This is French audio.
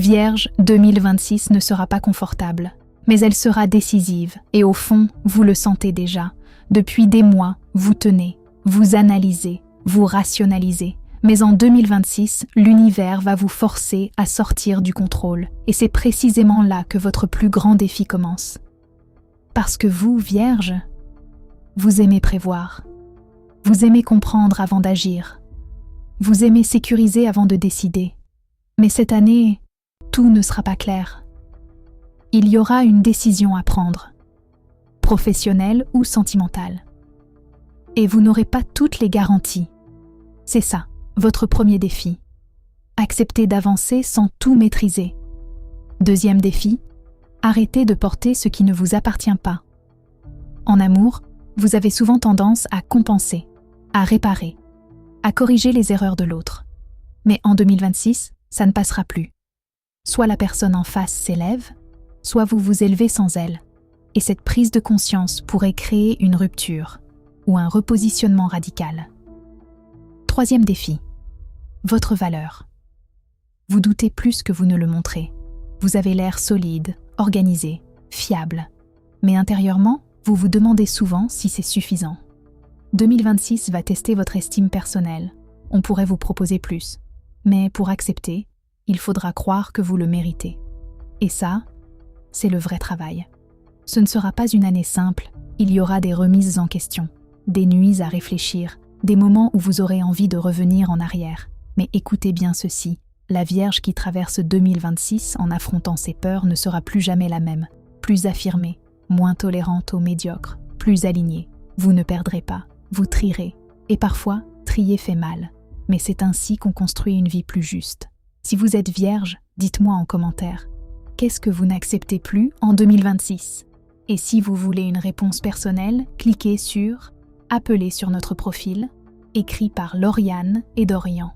Vierge, 2026 ne sera pas confortable, mais elle sera décisive et au fond, vous le sentez déjà. Depuis des mois, vous tenez, vous analysez, vous rationalisez. Mais en 2026, l'univers va vous forcer à sortir du contrôle et c'est précisément là que votre plus grand défi commence. Parce que vous, Vierge, vous aimez prévoir, vous aimez comprendre avant d'agir, vous aimez sécuriser avant de décider. Mais cette année, tout ne sera pas clair. Il y aura une décision à prendre, professionnelle ou sentimentale. Et vous n'aurez pas toutes les garanties. C'est ça, votre premier défi. Accepter d'avancer sans tout maîtriser. Deuxième défi, arrêtez de porter ce qui ne vous appartient pas. En amour, vous avez souvent tendance à compenser, à réparer, à corriger les erreurs de l'autre. Mais en 2026, ça ne passera plus. Soit la personne en face s'élève, soit vous vous élevez sans elle. Et cette prise de conscience pourrait créer une rupture ou un repositionnement radical. Troisième défi, votre valeur. Vous doutez plus que vous ne le montrez. Vous avez l'air solide, organisé, fiable. Mais intérieurement, vous vous demandez souvent si c'est suffisant. 2026 va tester votre estime personnelle. On pourrait vous proposer plus. Mais pour accepter, il faudra croire que vous le méritez. Et ça, c'est le vrai travail. Ce ne sera pas une année simple, il y aura des remises en question, des nuits à réfléchir, des moments où vous aurez envie de revenir en arrière. Mais écoutez bien ceci, la Vierge qui traverse 2026 en affrontant ses peurs ne sera plus jamais la même, plus affirmée, moins tolérante aux médiocres, plus alignée. Vous ne perdrez pas, vous trierez. Et parfois, trier fait mal. Mais c'est ainsi qu'on construit une vie plus juste. Si vous êtes Vierge, dites-moi en commentaire, qu'est-ce que vous n'acceptez plus en 2026 ? Et si vous voulez une réponse personnelle, cliquez sur « Appeler sur notre profil » écrit par Lauriane et Dorian.